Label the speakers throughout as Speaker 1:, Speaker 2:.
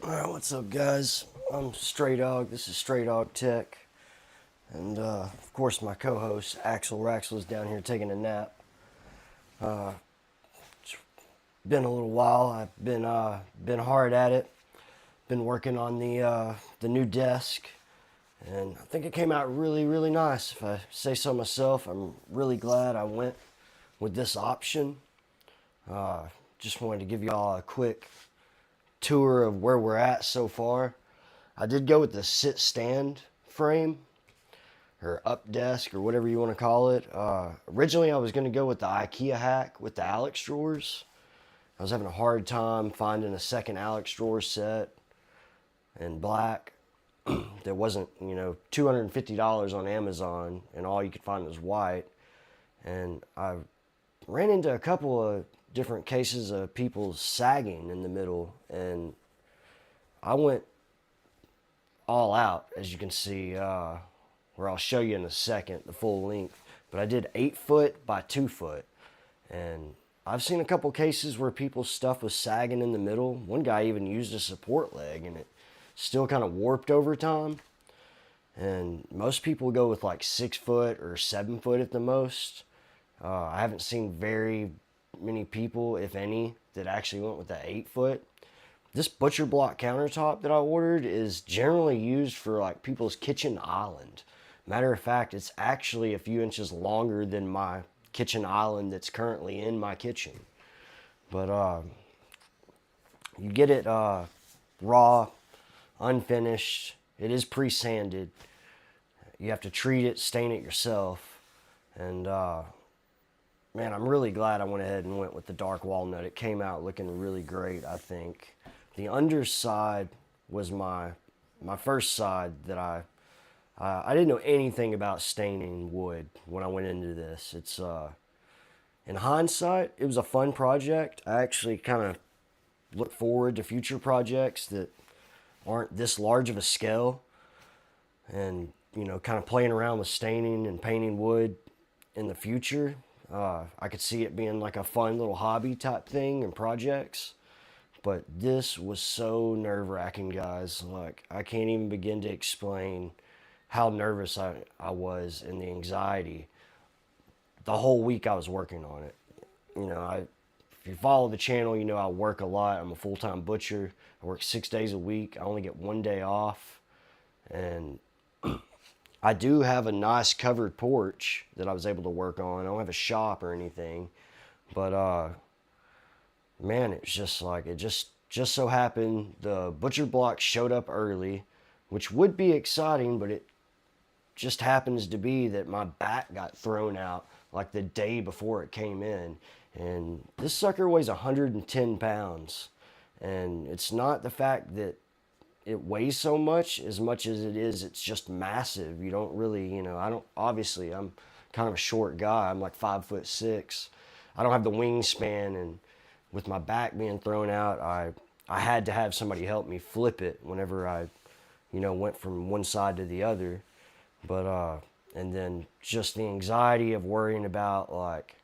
Speaker 1: Alright, what's up, guys? I'm Stray Dog. This is Stray Dog Tech. And, of course, my co host, Axel Raxel, is down here taking a nap. It's been a little while. I've been hard at it. Been working on the new desk. And I think it came out really, really nice. If I say so myself, I'm really glad I went with this option. Just wanted to give y'all a quick tour of where we're at so far. I did go with the sit stand frame or up desk or whatever you want to call it. Originally, I was going to go with the IKEA hack with the Alex drawers. I was having a hard time finding a second Alex drawer set in black that wasn't, $250 on Amazon, and all you could find was white. And I ran into a couple of different cases of people sagging in the middle, and I went all out, as you can see, where I'll show you in a second the full length. But I did 8 foot by 2 foot, and I've seen a couple cases where people's stuff was sagging in the middle. One guy even used a support leg, and it still kind of warped over time. And most people go with like 6 foot or 7 foot at the most. I haven't seen very many people, if any, that actually went with the 8 foot. This butcher block countertop that I ordered is generally used for like people's kitchen island. Matter of fact, it's actually a few inches longer than my kitchen island that's currently in my kitchen. But you get it raw, unfinished. It is pre-sanded. You have to treat it, stain it yourself. And man, I'm really glad I went ahead and went with the dark walnut. It came out looking really great, I think. The underside was my first side that I didn't know anything about staining wood when I went into this. It's in hindsight, it was a fun project. I actually kind of look forward to future projects that aren't this large of a scale, and kind of playing around with staining and painting wood in the future. I could see it being like a fun little hobby type thing and projects. But this was so nerve-wracking, guys. Like, I can't even begin to explain how nervous I was and the anxiety. The whole week I was working on it. If you follow the channel, you know I work a lot. I'm a full-time butcher. I work 6 days a week. I only get one day off. And I do have a nice covered porch that I was able to work on. I don't have a shop or anything. But man, it's just like it just so happened the butcher block showed up early, which would be exciting, but it just happens to be that my back got thrown out like the day before it came in. And this sucker weighs 110 pounds. And it's not the fact that it weighs so much as it is it's just massive. You don't really, I don't, obviously I'm kind of a short guy. I'm like 5'6". I don't have the wingspan, and with my back being thrown out, I had to have somebody help me flip it whenever I, went from one side to the other. But and then just the anxiety of worrying about like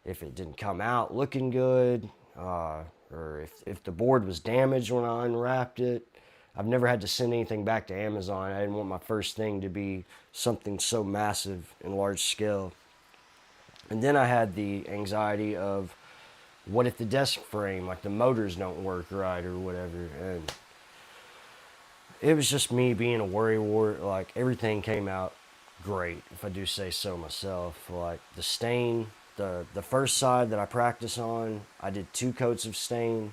Speaker 1: if it didn't come out looking good, or if the board was damaged when I unwrapped it. I've never had to send anything back to Amazon. I didn't want my first thing to be something so massive and large scale. And then I had the anxiety of what if the desk frame, like the motors don't work right or whatever. And it was just me being a worrywart. Like, everything came out great, if I do say so myself. Like the stain, the first side that I practice on, I did 2 coats of stain.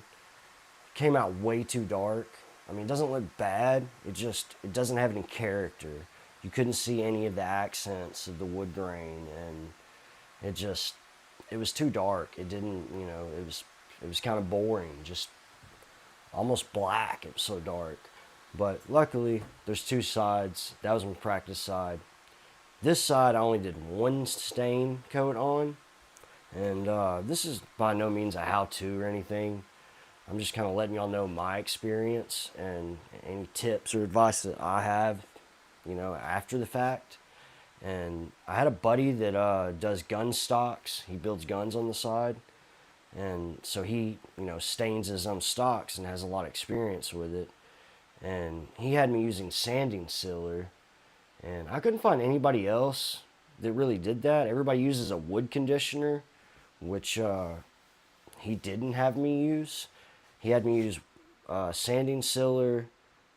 Speaker 1: Came out way too dark. I mean, it doesn't look bad. It doesn't have any character. You couldn't see any of the accents of the wood grain, and it was too dark. It didn't, it was kind of boring, just almost black. It was so dark. But luckily, there's 2 sides. That was my practice side. This side, I only did 1 stain coat on, and this is by no means a how-to or anything. I'm just kind of letting y'all know my experience and any tips or advice that I have, after the fact. And I had a buddy that does gun stocks. He builds guns on the side. And so he, stains his own stocks and has a lot of experience with it. and he had me using sanding sealer, and I couldn't find anybody else that really did that. Everybody uses a wood conditioner, which he didn't have me use. He had me use sanding sealer,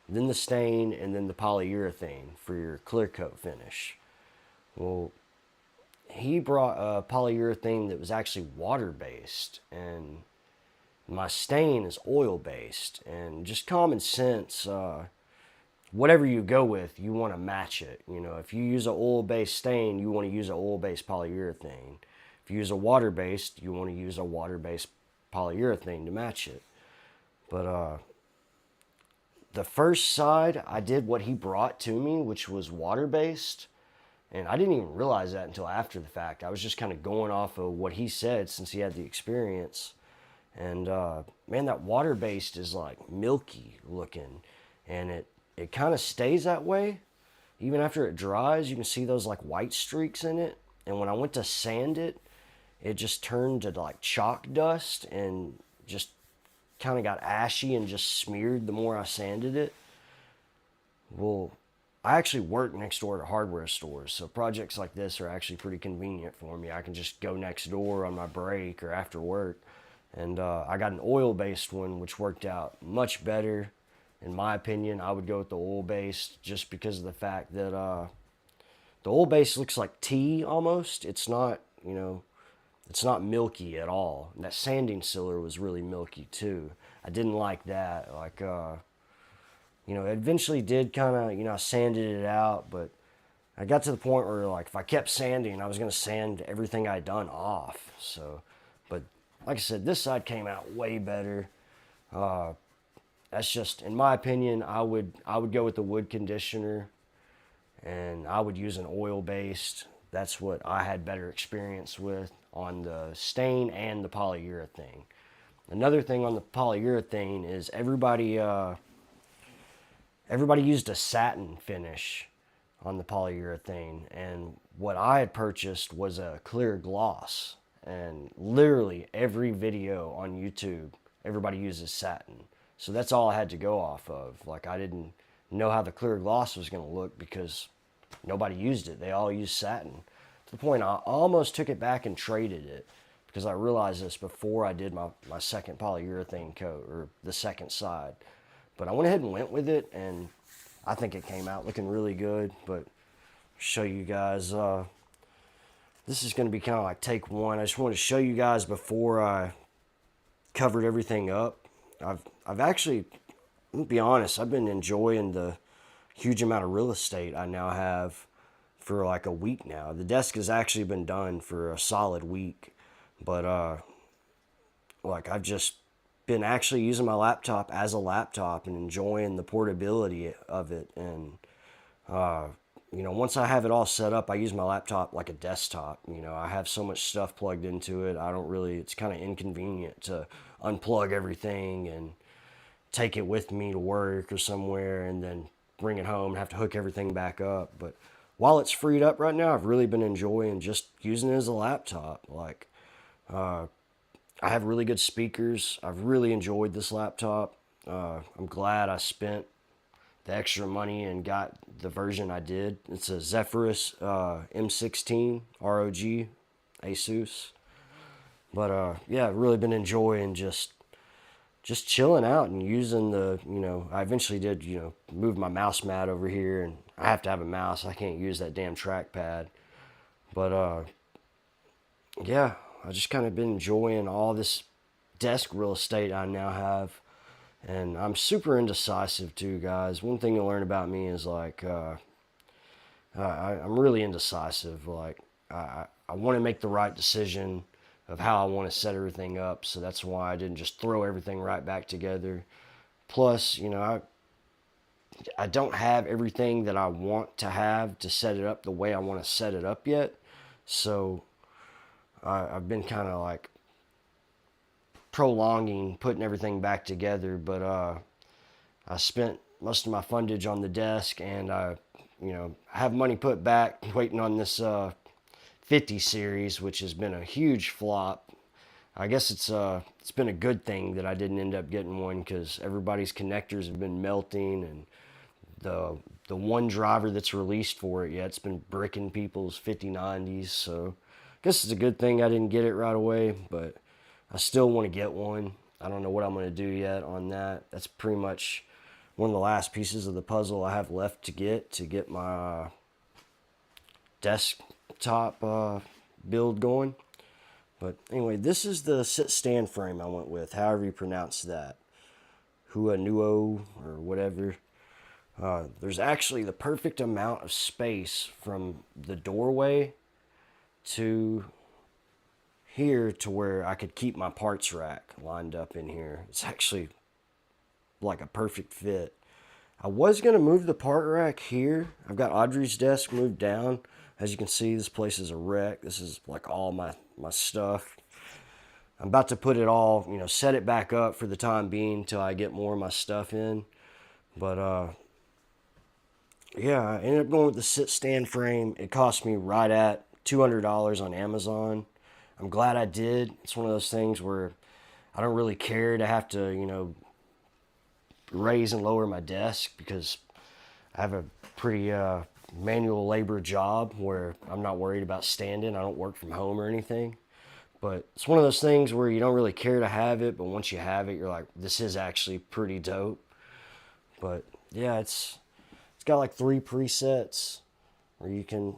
Speaker 1: then the stain, and then the polyurethane for your clear coat finish. Well, he brought a polyurethane that was actually water based, and my stain is oil based. And just common sense, whatever you go with, you want to match it. You know, if you use an oil based stain, you want to use an oil based polyurethane. If you use a water based, you want to use a water based polyurethane to match it. But the first side, I did what he brought to me, which was water based. And I didn't even realize that until after the fact. I was just kind of going off of what he said since he had the experience. And man, that water based is like milky looking. And it kind of stays that way. Even after it dries, you can see those like white streaks in it. And when I went to sand it, it just turned to like chalk dust and just kind of got ashy and just smeared the more I sanded it. Well, I actually work next door to hardware stores, so projects like this are actually pretty convenient for me. I can just go next door on my break or after work, and I got an oil-based one, which worked out much better. In my opinion, I would go with the oil-based just because of the fact that the oil-based looks like tea almost. It's not, you know, it's not milky at all. And that sanding sealer was really milky too. I didn't like that. Like, you know, it eventually did kind of, you know, I sanded it out, but I got to the point where, like, if I kept sanding, I was going to sand everything I'd done off. So, but like I said, this side came out way better. That's just, in my opinion, I would go with the wood conditioner, and I would use an oil-based. That's what I had better experience with on the stain and the polyurethane. Another thing on the polyurethane is everybody used a satin finish on the polyurethane, and what I had purchased was a clear gloss. And literally every video on YouTube, everybody uses satin. So that's all I had to go off of. Like, I didn't know how the clear gloss was going to look because nobody used it. They all used satin. To the point I almost took it back and traded it because I realized this before I did my second polyurethane coat, or the second side. But I went ahead and went with it, and I think it came out looking really good. But show you guys, this is going to be kind of like take one. I just wanted to show you guys before I covered everything up. I've actually, to be honest, I've been enjoying the huge amount of real estate I now have for like a week now. The desk has actually been done for a solid week, but like, I've just been actually using my laptop as a laptop and enjoying the portability of it. And you know, once I have it all set up, I use my laptop like a desktop. You know, I have so much stuff plugged into it. I don't really, it's kind of inconvenient to unplug everything and take it with me to work or somewhere and then bring it home and have to hook everything back up. But while it's freed up right now, I've really been enjoying just using it as a laptop. Like, I have really good speakers. I've really enjoyed this laptop. I'm glad I spent the extra money and got the version I did. It's a Zephyrus M16 ROG Asus. But yeah, I've really been enjoying just chilling out and using the, you know, I eventually did, you know, move my mouse mat over here, and I have to have a mouse. I can't use that damn trackpad. But yeah, I just kind of been enjoying all this desk real estate I now have. And I'm super indecisive too, guys. One thing to learn about me is like, I'm really indecisive. Like, I want to make the right decision of how I want to set everything up. So that's why I didn't just throw everything right back together. Plus, you know, I don't have everything that I want to have to set it up the way I want to set it up yet. So I've been kind of like prolonging putting everything back together, but I spent most of my fundage on the desk, and I, you know, have money put back waiting on this 50 series, which has been a huge flop. I guess it's been a good thing that I didn't end up getting one because everybody's connectors have been melting, and the the one driver that's released for it, yeah, it's been bricking people's 5090s. So I guess it's a good thing I didn't get it right away, but I still want to get one. I don't know what I'm going to do yet on that. That's pretty much one of the last pieces of the puzzle I have left to get my desktop build going. But anyway, this is the sit stand frame I went with, however you pronounce that. Hua Nuo or whatever. There's actually the perfect amount of space from the doorway to here to where I could keep my parts rack lined up in here. It's actually like a perfect fit. I was going to move the part rack here. I've got Audrey's desk moved down. As you can see, this place is a wreck. This is like all my stuff. I'm about to put it all, set it back up for the time being till I get more of my stuff in. But yeah, I ended up going with the sit stand frame. It cost me right at $200 on Amazon. I'm glad I did. It's one of those things where I don't really care to have to, raise and lower my desk because I have a pretty manual labor job where I'm not worried about standing. I don't work from home or anything. But it's one of those things where you don't really care to have it, but once you have it, you're like, this is actually pretty dope. But yeah, it's got like 3 presets where you can,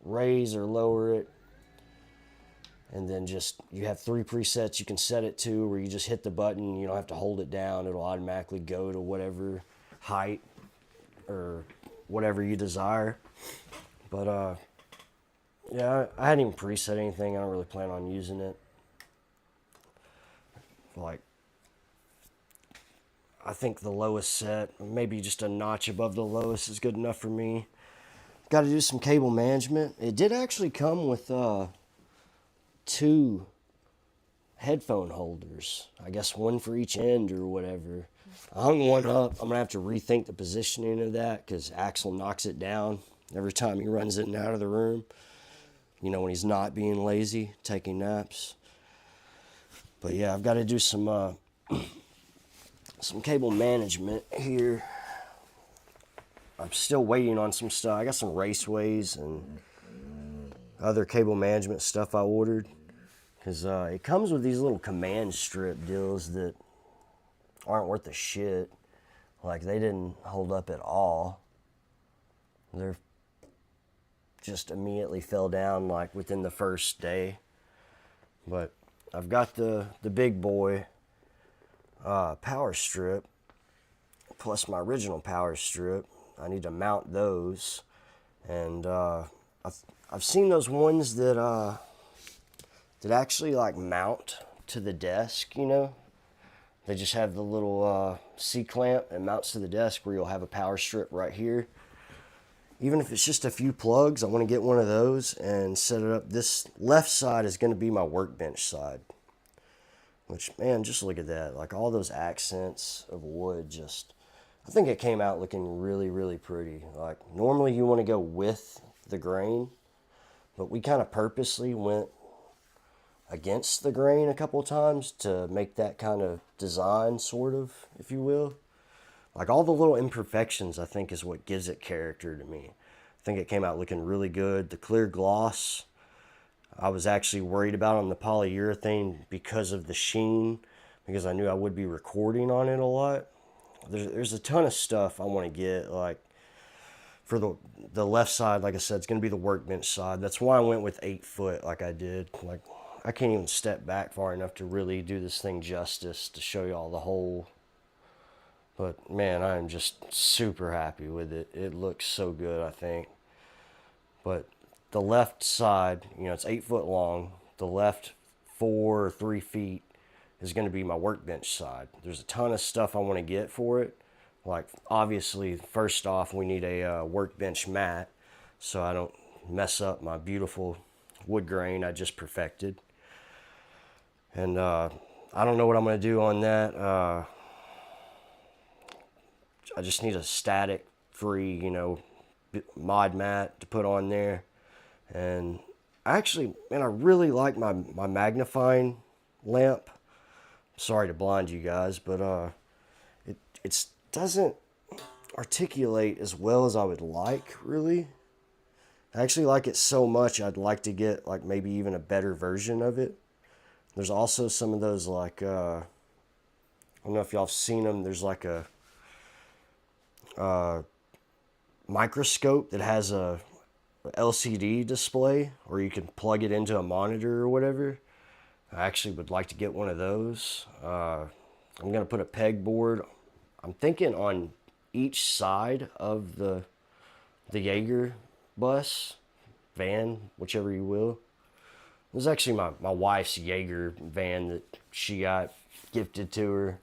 Speaker 1: raise or lower it. And then you have 3 presets you can set it to where you just hit the button. You don't have to hold it down. It'll automatically go to whatever height or whatever you desire. But yeah, I hadn't even preset anything. I don't really plan on using it. Like, I think the lowest set, maybe just a notch above the lowest, is good enough for me. Got to do some cable management. It did actually come with 2 headphone holders. I guess one for each end or whatever. I hung one up. I'm going to have to rethink the positioning of that because Axel knocks it down every time he runs in and out of the room. When he's not being lazy, taking naps. But yeah, I've got to do some cable management here. I'm still waiting on some stuff. I got some raceways and other cable management stuff I ordered. Because it comes with these little command strip deals that aren't worth a shit. Like, they didn't hold up at all. They're just immediately fell down like within the first day. But I've got the big boy power strip plus my original power strip. I need to mount those. And I've seen those ones that actually like mount to the desk, They just have the little C-clamp and mounts to the desk where you'll have a power strip right here. Even if it's just a few plugs, I want to get one of those and set it up. This left side is going to be my workbench side. Which, man, just look at that. Like, all those accents of wood I think it came out looking really, really pretty. Like, normally you want to go with the grain, but we kind of purposely went against the grain a couple of times to make that kind of design, sort of, if you will. Like, all the little imperfections, I think, is what gives it character to me. I think it came out looking really good. The clear gloss, I was actually worried about on the polyurethane because of the sheen, because I knew I would be recording on it a lot. There's a ton of stuff I want to get. Like, for the left side, like I said, it's going to be the workbench side. That's why I went with 8 foot like I did. Like, I can't even step back far enough to really do this thing justice to show you all the whole. But man, I am just super happy with it. It looks so good, I think. But the left side, it's 8 foot long. The left 4 or 3 feet is going to be my workbench side. There's a ton of stuff I want to get for it. Like, obviously, first off, we need a workbench mat so I don't mess up my beautiful wood grain I just perfected. And I don't know what I'm going to do on that. I just need a static free, mod mat to put on there. And actually, man, I really like my magnifying lamp. Sorry to blind you guys, but it doesn't articulate as well as I would like, really. I actually like it so much I'd like to get like maybe even a better version of it. There's also some of those like I don't know if y'all have seen them. There's like a microscope that has a LCD display, or you can plug it into a monitor or whatever. I actually would like to get one of those. I'm gonna put a pegboard. I'm thinking on each side of the Jaeger bus, van, whichever you will. It was actually my wife's Jaeger van that she got gifted to her,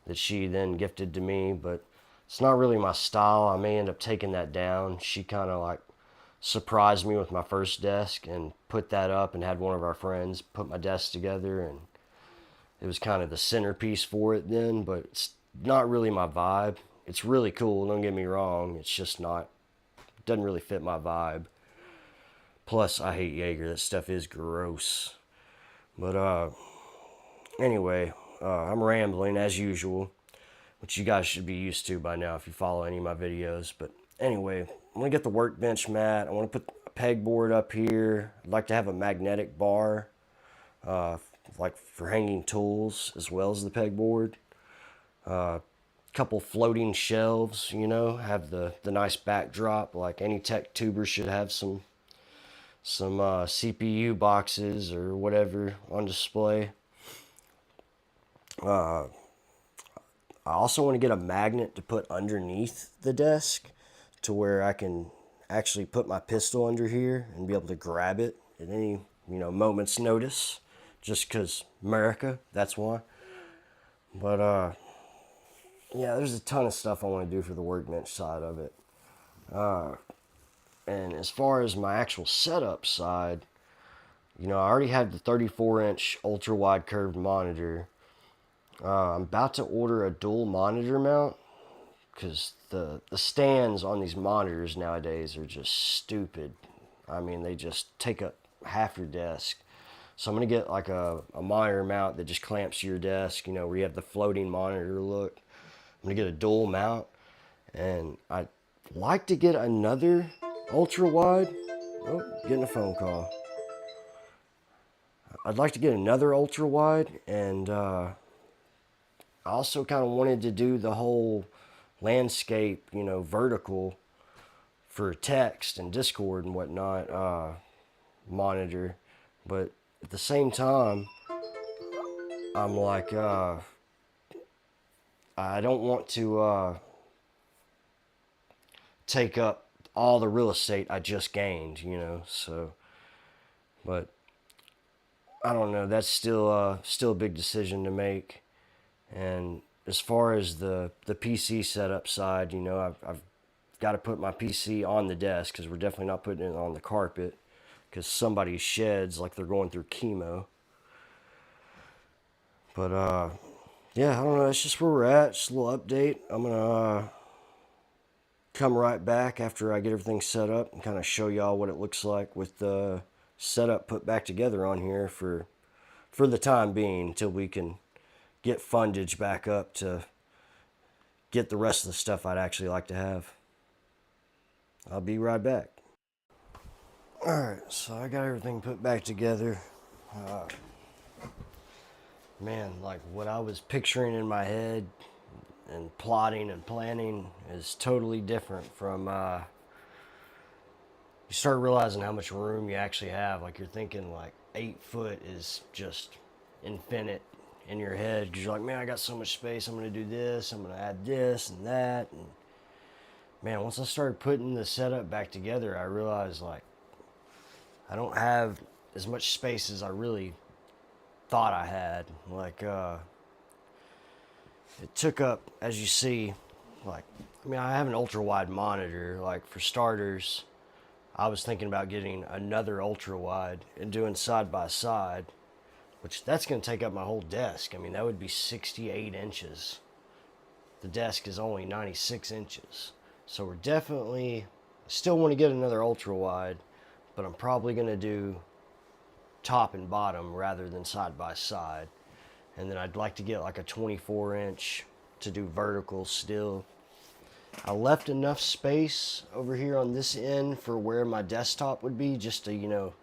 Speaker 1: that she then gifted to me, but it's not really my style. I may end up taking that down. She kind of like surprised me with my first desk and put that up, and had one of our friends put my desk together, and it was kind of the centerpiece for it then, but it's not really my vibe. It's really cool, don't get me wrong. It's just not, doesn't really fit my vibe. Plus, I hate Jaeger. That stuff is gross. But anyway, I'm rambling as usual, which you guys should be used to by now if you follow any of my videos. But anyway, I'm gonna get the workbench mat. I want to put a pegboard up here. I'd like to have a magnetic bar, like for hanging tools as well as the pegboard. Couple floating shelves, you know, have the nice backdrop like any tech tuber should have. Some CPU boxes or whatever on display. I also want to get a magnet to put underneath the desk to where I can actually put my pistol under here and be able to grab it at any, moment's notice, just because America, that's why. But yeah, there's a ton of stuff I want to do for the workbench side of it. And as far as my actual setup side, I already had the 34-inch ultra-wide curved monitor. I'm about to order a dual monitor mount because the stands on these monitors nowadays are just stupid. I mean, they just take up half your desk. So I'm going to get like a monitor mount that just clamps to your desk, where you have the floating monitor look. I'm going to get a dual mount, and I'd like to get another ultra wide. Oh, getting a phone call. I'd like to get another ultra wide, and I also kind of wanted to do the whole landscape, vertical for text and Discord and whatnot monitor. But at the same time, I'm like, I don't want to take up all the real estate I just gained, so, but I don't know, that's still a big decision to make. And as far as the PC setup side, I've got to put my PC on the desk, because we're definitely not putting it on the carpet, because somebody sheds like they're going through chemo. But yeah, I don't know, that's just where we're at. Just a little update. I'm gonna come right back after I get everything set up and kind of show y'all what it looks like with the setup put back together on here for the time being, until we can get fundage back up to get the rest of the stuff I'd actually like to have. I'll be right back. Alright, so I got everything put back together. Man, like what I was picturing in my head and plotting and planning is totally different from you start realizing how much room you actually have. Like you're thinking like 8 foot is just infinite in your head, because you're like, man, I got so much space, I'm gonna do this, I'm gonna add this and that. And man, once I started putting the setup back together, I realized like I don't have as much space as I really thought I had. Like it took up, as you see, like, I have an ultra wide monitor. Like for starters, I was thinking about getting another ultra wide and doing side by side, which that's going to take up my whole desk. That would be 68 inches. The desk is only 96 inches. So we're definitely, still want to get another ultra wide, but I'm probably going to do top and bottom rather than side by side. And then I'd like to get like a 24-inch to do vertical still. I left enough space over here on this end for where my desktop would be, just to, you know,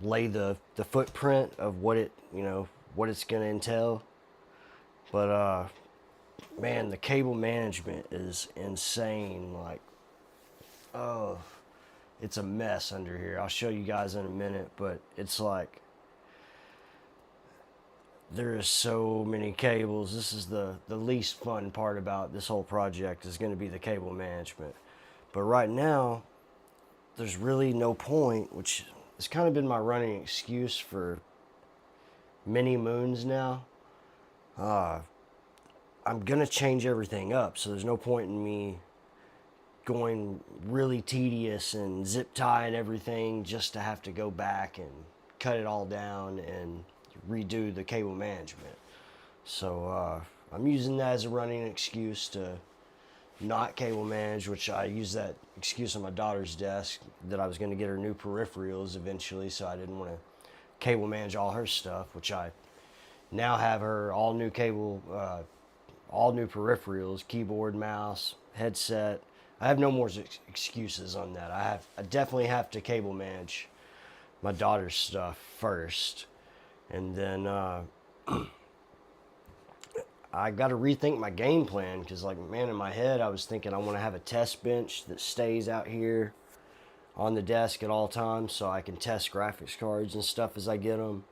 Speaker 1: lay the footprint of what it, you know, what it's going to entail. But man, the cable management is insane. Like, oh, it's a mess under here. I'll show you guys in a minute, but it's like there is so many cables. This is the least fun part about this whole project, is going to be the cable management. But right now, there's really no point, which has kind of been my running excuse for many moons now. I'm going to change everything up, so there's no point in me going really tedious and zip tying everything just to have to go back and cut it all down and redo the cable management. So I'm using that as a running excuse to not cable manage, which I used that excuse on my daughter's desk, that I was going to get her new peripherals eventually, so I didn't want to cable manage all her stuff, which I now have her all new peripherals, keyboard, mouse, headset. I have no more excuses on that. I definitely have to cable manage my daughter's stuff first. And then I got to rethink my game plan, because, like, man, in my head I was thinking I want to have a test bench that stays out here on the desk at all times so I can test graphics cards and stuff as I get them.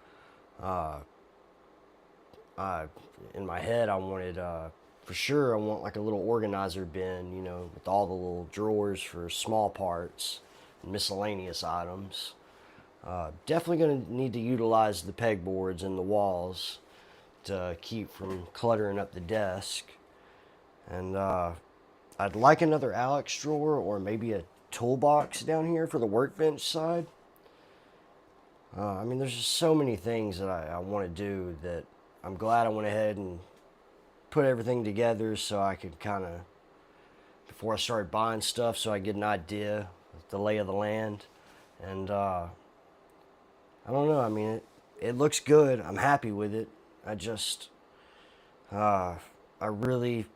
Speaker 1: In my head I wanted, for sure, I want like a little organizer bin, you know, with all the little drawers for small parts and miscellaneous items. Definitely going to need to utilize the pegboards and the walls to keep from cluttering up the desk. And I'd like another Alex drawer, or maybe a toolbox down here for the workbench side. I mean, there's just so many things that I want to do that I'm glad I went ahead and put everything together so I could kind of, before I started buying stuff, so I get an idea of the lay of the land. And I don't know, I mean, it looks good. I'm happy with it. I just, I really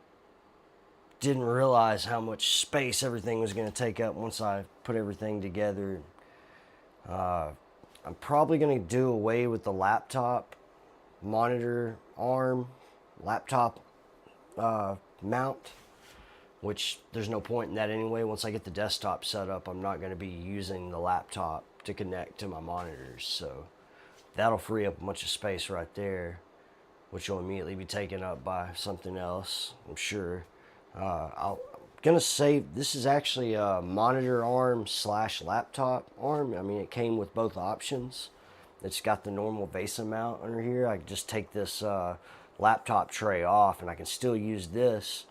Speaker 1: didn't realize how much space everything was going to take up once I put everything together. I'm probably going to do away with the laptop monitor arm, laptop mount, which there's no point in that anyway. Once I get the desktop set up, I'm not going to be using the laptop to connect to my monitors, so that'll free up a bunch of space right there, which will immediately be taken up by something else, I'm sure. I'm gonna say this is actually a monitor arm / laptop arm. I mean, it came with both options. It's got the normal VESA mount under here. I can just take this laptop tray off and I can still use this.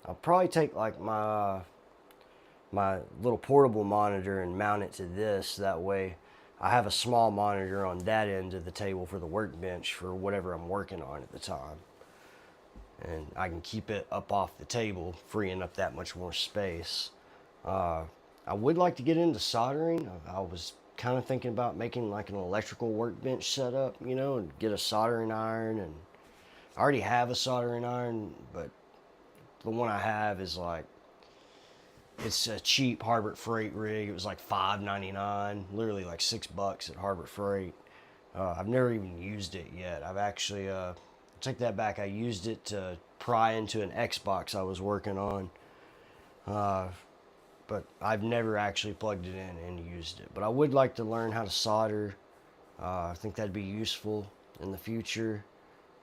Speaker 1: I'll probably take like my little portable monitor and mount it to this. That way I have a small monitor on that end of the table for the workbench for whatever I'm working on at the time. And I can keep it up off the table, freeing up that much more space. I would like to get into soldering. I was kind of thinking about making like an electrical workbench setup, you know, and get a soldering iron. And I already have a soldering iron, but the one I have is like, it's a cheap Harbor Freight rig. It was like $5.99, literally like $6 at Harbor Freight. I've never even used it yet. I've actually, take that back, I used it to pry into an Xbox I was working on. But I've never actually plugged it in and used it. But I would like to learn how to solder. I think that'd be useful in the future.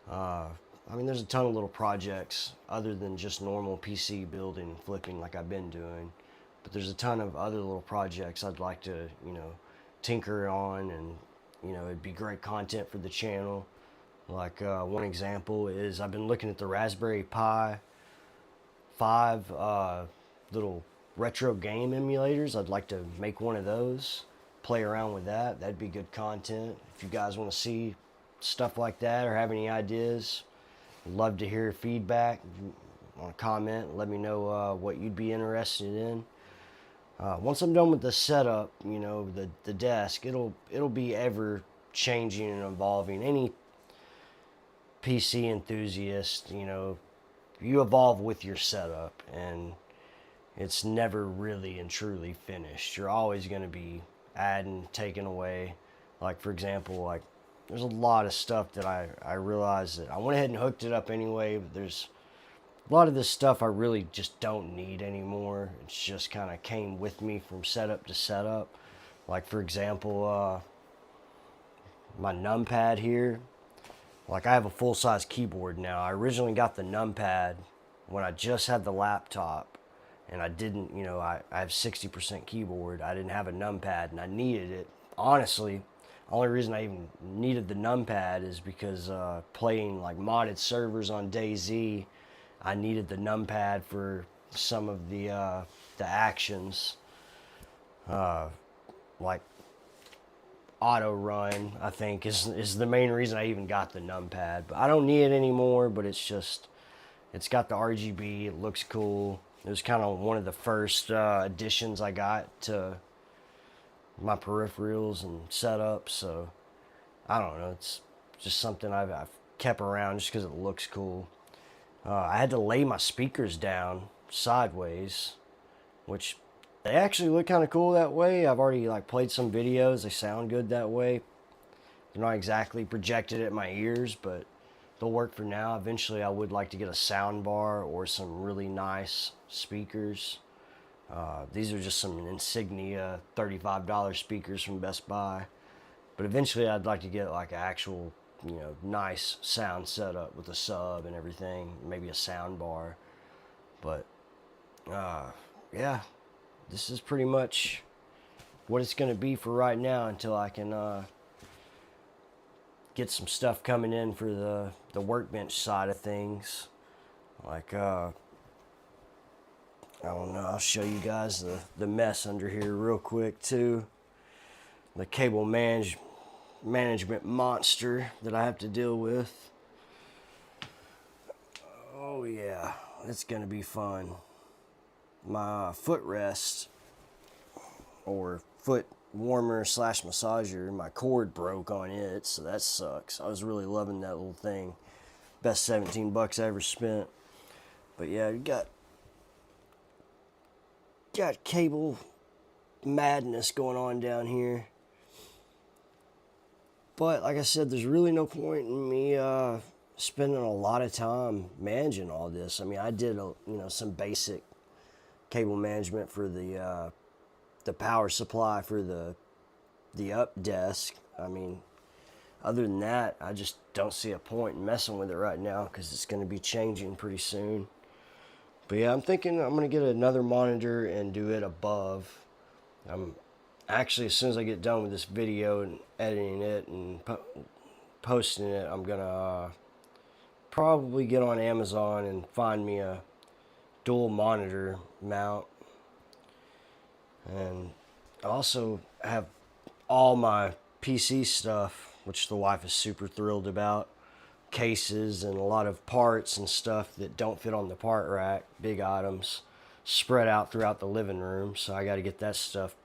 Speaker 1: I mean, there's a ton of little projects other than just normal PC building and flipping like I've been doing. But there's a ton of other little projects I'd like to, you know, tinker on, and, you know, it'd be great content for the channel. Like one example is I've been looking at the Raspberry Pi 5 little retro game emulators. I'd like to make one of those, play around with that. That'd be good content. If you guys want to see stuff like that or have any ideas, I'd love to hear feedback. If you want to comment, let me know what you'd be interested in. Once I'm done with the setup, you know, the desk, it'll be ever changing and evolving. Any PC enthusiast, you know, you evolve with your setup, and it's never really and truly finished. You're always going to be adding, taking away. Like, for example, like, there's a lot of stuff that I realized that I went ahead and hooked it up anyway, but there's a lot of this stuff I really just don't need anymore. It's just kind of came with me from setup to setup. Like, for example, my numpad here. Like, I have a full-size keyboard now. I originally got the numpad when I just had the laptop, and I didn't, you know, I have 60% keyboard. I didn't have a numpad, and I needed it. Honestly, the only reason I even needed the numpad is because playing like modded servers on DayZ, I needed the numpad for some of the actions, like auto run. I think is the main reason I even got the numpad. But I don't need it anymore. But it's got the RGB. It looks cool. It was kind of one of the first additions I got to my peripherals and setup. So I don't know. It's just something I've kept around just because it looks cool. I had to lay my speakers down sideways, which they actually look kind of cool that way. I've already like played some videos. They sound good that way. They're not exactly projected at my ears, but they'll work for now. Eventually, I would like to get a sound bar or some really nice speakers. These are just some Insignia $35 speakers from Best Buy. But eventually, I'd like to get like an actual, you know, nice sound setup with a sub and everything, maybe a sound bar. But yeah, this is pretty much what it's going to be for right now until I can get some stuff coming in for the workbench side of things. Like, I don't know, I'll show you guys the mess under here real quick too. The cable management monster that I have to deal with. Oh yeah, it's gonna be fun. My footrest, or foot warmer slash massager, my cord broke on it, so that sucks. I was really loving that little thing. Best 17 bucks I ever spent. But yeah, you got cable madness going on down here. But like I said, there's really no point in me spending a lot of time managing all this. I mean, I did some basic cable management for the power supply for the up desk. I mean, other than that, I just don't see a point in messing with it right now because it's going to be changing pretty soon. But yeah, I'm thinking I'm going to get another monitor and do it above. Actually, as soon as I get done with this video and editing it and posting it, I'm going to probably get on Amazon and find me a dual monitor mount. And I also have all my PC stuff, which the wife is super thrilled about. Cases and a lot of parts and stuff that don't fit on the part rack, big items, spread out throughout the living room. So I got to get that stuff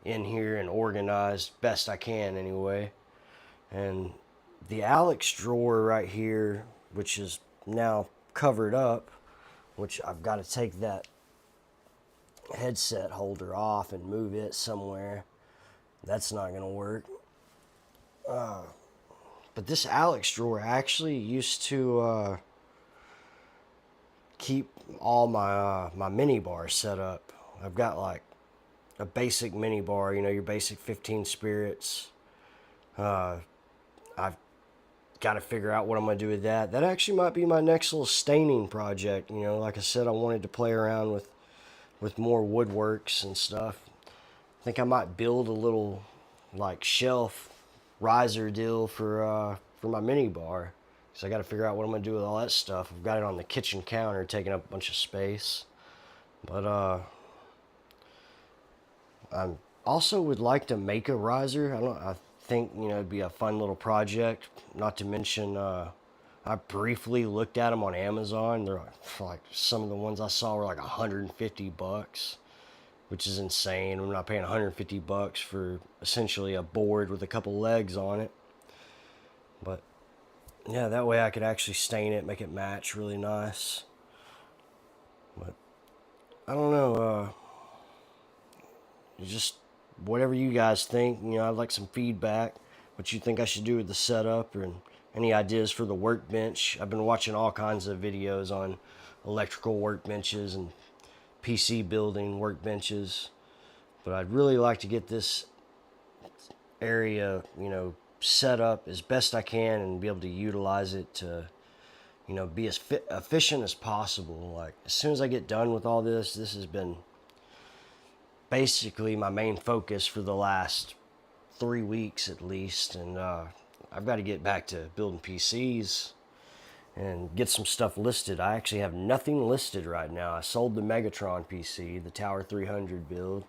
Speaker 1: in here and organized best I can anyway. And the Alex drawer right here, which is now covered up, which I've got to take that headset holder off and move it somewhere. That's not gonna work. But this Alex drawer actually used to keep all my mini bars set up. I've got like a basic mini bar, you know, your basic 15 spirits. I've got to figure out what I'm going to do with that. That actually might be my next little staining project. You know, like I said, I wanted to play around with more woodworks and stuff. I think I might build a little like shelf riser deal for my mini bar. So I got to figure out what I'm going to do with all that stuff. I've got it on the kitchen counter taking up a bunch of space. But I also would like to make a riser. I think, you know, it'd be a fun little project. Not to mention, I briefly looked at them on Amazon. They're like some of the ones I saw were like $150. which is insane. I'm not paying 150 bucks for essentially a board with a couple legs on it. But yeah, that way I could actually stain it, make it match really nice. But I don't know, just whatever you guys think. I'd like some feedback. What you think I should do with the setup, or any ideas for the workbench. I've been watching all kinds of videos on electrical workbenches and PC building workbenches, but I'd really like to get this area, set up as best I can and be able to utilize it to, be as efficient as possible. Like, as soon as I get done with all this has been basically my main focus for the last 3 weeks at least, and I've got to get back to building PCs and get some stuff listed. I actually have nothing listed right now. I sold the Megatron PC, the Tower 300 build,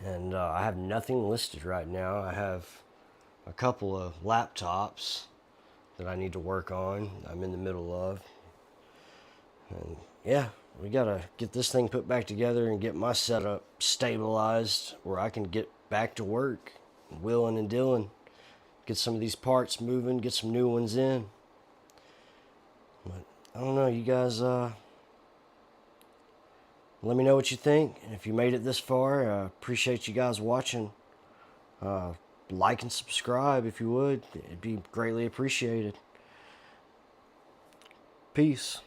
Speaker 1: and I have nothing listed right now. I have a couple of laptops that I need to work on, I'm in the middle of. And yeah, we gotta get this thing put back together and get my setup stabilized where I can get back to work, willing and dealing, get some of these parts moving, get some new ones in. But I don't know, you guys, let me know what you think. And if you made it this far, I appreciate you guys watching. Like and subscribe if you would. It'd be greatly appreciated. Peace.